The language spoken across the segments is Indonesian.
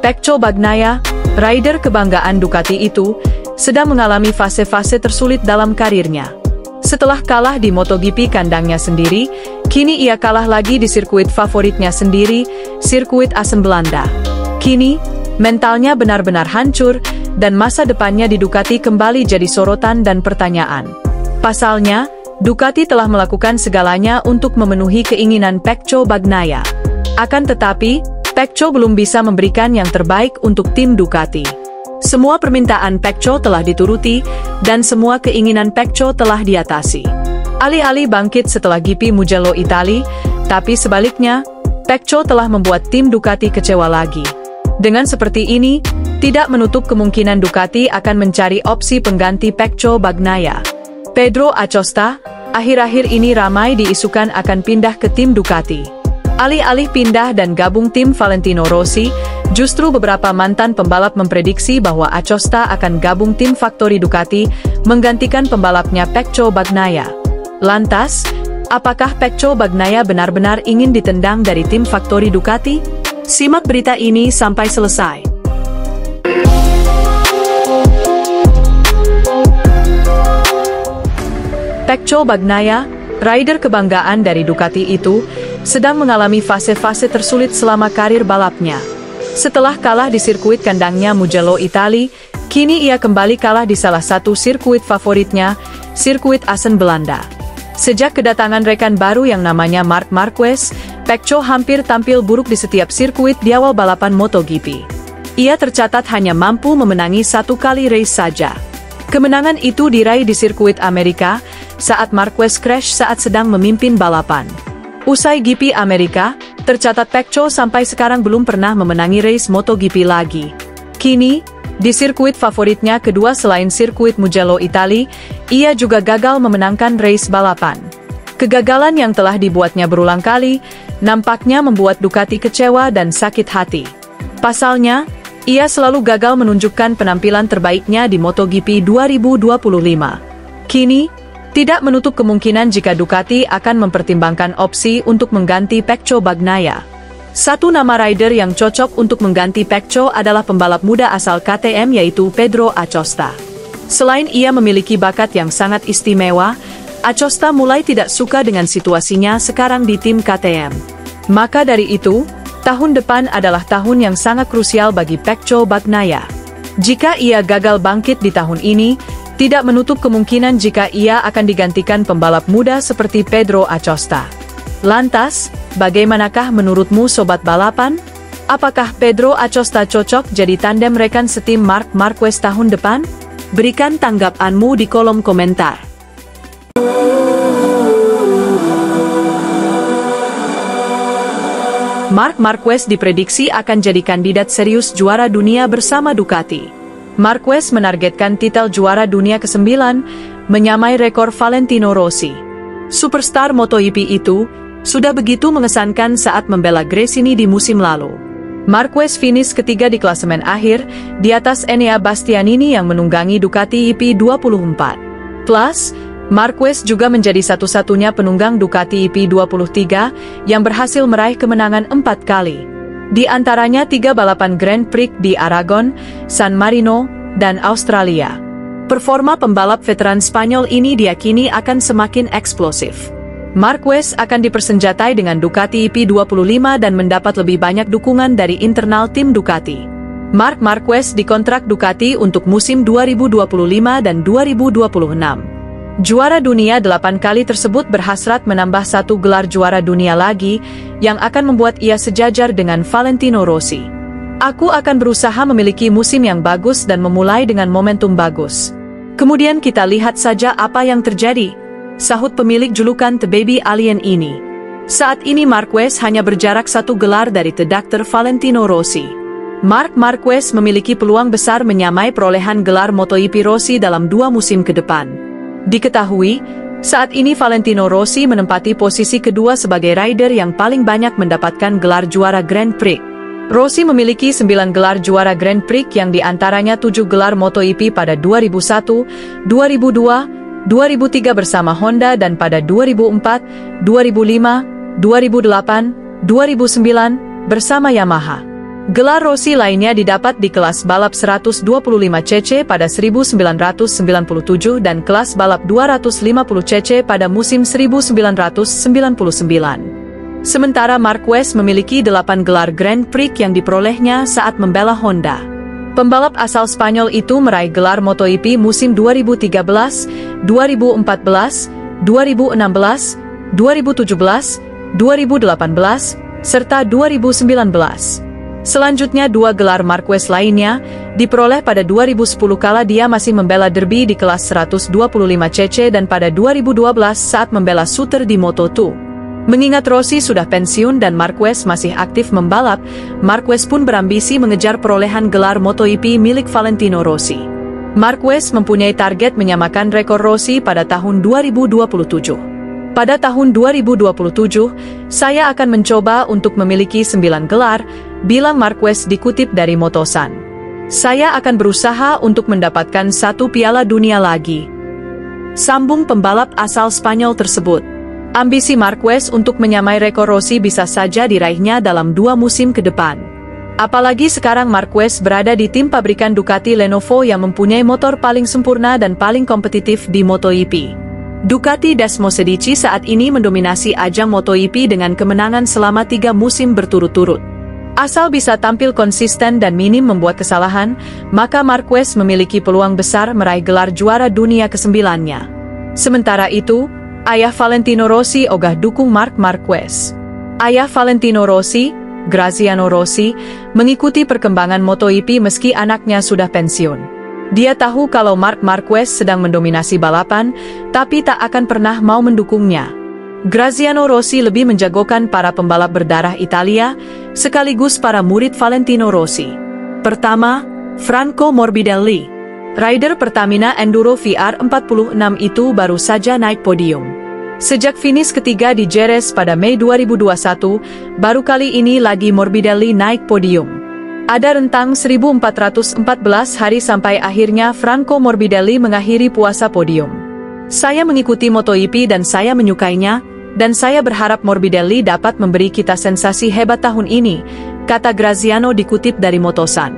Pecco Bagnaia, rider kebanggaan Ducati itu, sedang mengalami fase-fase tersulit dalam karirnya. Setelah kalah di MotoGP kandangnya sendiri, kini ia kalah lagi di sirkuit favoritnya sendiri, sirkuit Assen Belanda. Kini, mentalnya benar-benar hancur, dan masa depannya di Ducati kembali jadi sorotan dan pertanyaan. Pasalnya, Ducati telah melakukan segalanya untuk memenuhi keinginan Pecco Bagnaia. Akan tetapi, Pecco belum bisa memberikan yang terbaik untuk tim Ducati. Semua permintaan Pecco telah dituruti, dan semua keinginan Pecco telah diatasi. Alih-alih bangkit setelah GP Mugello Italia, tapi sebaliknya, Pecco telah membuat tim Ducati kecewa lagi. Dengan seperti ini, tidak menutup kemungkinan Ducati akan mencari opsi pengganti Pecco Bagnaia. Pedro Acosta, akhir-akhir ini ramai diisukan akan pindah ke tim Ducati. Alih-alih pindah dan gabung tim Valentino Rossi, justru beberapa mantan pembalap memprediksi bahwa Acosta akan gabung tim Factory Ducati, menggantikan pembalapnya Pecco Bagnaia. Lantas, apakah Pecco Bagnaia benar-benar ingin ditendang dari tim Factory Ducati? Simak berita ini sampai selesai. Pecco Bagnaia, rider kebanggaan dari Ducati itu, sedang mengalami fase-fase tersulit selama karir balapnya. Setelah kalah di sirkuit kandangnya Mugello Italia, kini ia kembali kalah di salah satu sirkuit favoritnya, sirkuit Assen Belanda. Sejak kedatangan rekan baru yang namanya Marc Marquez, Pecco hampir tampil buruk di setiap sirkuit di awal balapan MotoGP. Ia tercatat hanya mampu memenangi satu kali race saja. Kemenangan itu diraih di sirkuit Amerika, saat Marquez crash saat sedang memimpin balapan. Usai GP Amerika, tercatat Pecco sampai sekarang belum pernah memenangi race MotoGP lagi. Kini, di sirkuit favoritnya kedua selain sirkuit Mugello Italia, ia juga gagal memenangkan race balapan. Kegagalan yang telah dibuatnya berulang kali, nampaknya membuat Ducati kecewa dan sakit hati. Pasalnya, ia selalu gagal menunjukkan penampilan terbaiknya di MotoGP 2025. Kini, tidak menutup kemungkinan jika Ducati akan mempertimbangkan opsi untuk mengganti Pecco Bagnaia. Satu nama rider yang cocok untuk mengganti Pecco adalah pembalap muda asal KTM yaitu Pedro Acosta. Selain ia memiliki bakat yang sangat istimewa, Acosta mulai tidak suka dengan situasinya sekarang di tim KTM. Maka dari itu, tahun depan adalah tahun yang sangat krusial bagi Pecco Bagnaia. Jika ia gagal bangkit di tahun ini, tidak menutup kemungkinan jika ia akan digantikan pembalap muda seperti Pedro Acosta. Lantas, bagaimanakah menurutmu sobat balapan? Apakah Pedro Acosta cocok jadi tandem rekan setim Marc Marquez tahun depan? Berikan tanggapanmu di kolom komentar. Marc Marquez diprediksi akan jadi kandidat serius juara dunia bersama Ducati. Marquez menargetkan titel juara dunia ke-9, menyamai rekor Valentino Rossi. Superstar MotoGP itu sudah begitu mengesankan saat membela Gresini di musim lalu. Marquez finish ketiga di klasemen akhir, di atas Enea Bastianini yang menunggangi Ducati EP24. Plus, Marquez juga menjadi satu-satunya penunggang Ducati EP23 yang berhasil meraih kemenangan 4 kali. Di antaranya 3 balapan Grand Prix di Aragon, San Marino, dan Australia. Performa pembalap veteran Spanyol ini diyakini akan semakin eksplosif. Marquez akan dipersenjatai dengan Ducati EP25 dan mendapat lebih banyak dukungan dari internal tim Ducati. Marc Marquez dikontrak Ducati untuk musim 2025 dan 2026. Juara dunia 8 kali tersebut berhasrat menambah 1 gelar juara dunia lagi, yang akan membuat ia sejajar dengan Valentino Rossi. Aku akan berusaha memiliki musim yang bagus dan memulai dengan momentum bagus. Kemudian kita lihat saja apa yang terjadi, sahut pemilik julukan The Baby Alien ini. Saat ini Marquez hanya berjarak 1 gelar dari The Dr. Valentino Rossi. Marc Marquez memiliki peluang besar menyamai perolehan gelar MotoGP Rossi dalam 2 musim ke depan. Diketahui, saat ini Valentino Rossi menempati posisi kedua sebagai rider yang paling banyak mendapatkan gelar juara Grand Prix. Rossi memiliki 9 gelar juara Grand Prix yang diantaranya 7 gelar MotoGP pada 2001, 2002, 2003 bersama Honda dan pada 2004, 2005, 2008, 2009 bersama Yamaha. Gelar Rossi lainnya didapat di kelas balap 125cc pada 1997 dan kelas balap 250cc pada musim 1999. Sementara Marquez memiliki 8 gelar Grand Prix yang diperolehnya saat membela Honda. Pembalap asal Spanyol itu meraih gelar MotoGP musim 2013, 2014, 2016, 2017, 2018, serta 2019. Selanjutnya 2 gelar Marquez lainnya diperoleh pada 2010 kala dia masih membela derby di kelas 125cc dan pada 2012 saat membela Suter di Moto2. Mengingat Rossi sudah pensiun dan Marquez masih aktif membalap, Marquez pun berambisi mengejar perolehan gelar MotoGP milik Valentino Rossi. Marquez mempunyai target menyamakan rekor Rossi pada tahun 2027. Pada tahun 2027, saya akan mencoba untuk memiliki 9 gelar, bilang Marquez dikutip dari Motosan. Saya akan berusaha untuk mendapatkan 1 piala dunia lagi, sambung pembalap asal Spanyol tersebut. Ambisi Marquez untuk menyamai rekor Rossi bisa saja diraihnya dalam 2 musim ke depan. Apalagi sekarang Marquez berada di tim pabrikan Ducati Lenovo yang mempunyai motor paling sempurna dan paling kompetitif di MotoGP. Ducati Dasmo Sedici saat ini mendominasi ajang MotoGP dengan kemenangan selama 3 musim berturut-turut. Asal bisa tampil konsisten dan minim membuat kesalahan, maka Marquez memiliki peluang besar meraih gelar juara dunia ke-9-nya. Sementara itu, ayah Valentino Rossi ogah dukung Marc Marquez. Ayah Valentino Rossi, Graziano Rossi, mengikuti perkembangan MotoGP meski anaknya sudah pensiun. Dia tahu kalau Marc Marquez sedang mendominasi balapan, tapi tak akan pernah mau mendukungnya. Graziano Rossi lebih menjagokan para pembalap berdarah Italia, sekaligus para murid Valentino Rossi. Pertama, Franco Morbidelli. Rider Pertamina Enduro VR46 itu baru saja naik podium. Sejak finish ketiga di Jerez pada Mei 2021, baru kali ini lagi Morbidelli naik podium. Ada rentang 1414 hari sampai akhirnya Franco Morbidelli mengakhiri puasa podium. Saya mengikuti MotoGP dan saya menyukainya, dan saya berharap Morbidelli dapat memberi kita sensasi hebat tahun ini, kata Graziano dikutip dari Motosan.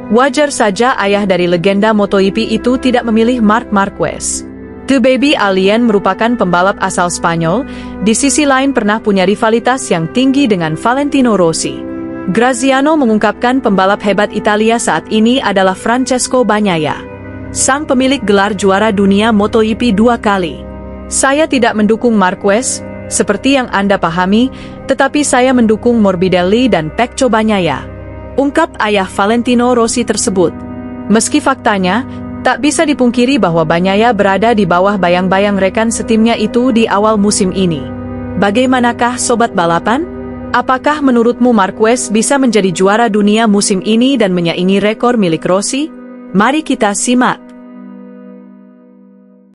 Wajar saja ayah dari legenda MotoGP itu tidak memilih Marc Marquez. The Baby Alien merupakan pembalap asal Spanyol, di sisi lain pernah punya rivalitas yang tinggi dengan Valentino Rossi. Graziano mengungkapkan pembalap hebat Italia saat ini adalah Francesco Bagnaia, sang pemilik gelar juara dunia MotoGP 2 kali. Saya tidak mendukung Marquez, seperti yang Anda pahami, tetapi saya mendukung Morbidelli dan Pecco Bagnaia, ungkap ayah Valentino Rossi tersebut. Meski faktanya, tak bisa dipungkiri bahwa Bagnaia berada di bawah bayang-bayang rekan setimnya itu di awal musim ini. Bagaimanakah sobat balapan? Apakah menurutmu Marquez bisa menjadi juara dunia musim ini dan menyaingi rekor milik Rossi? Mari kita simak.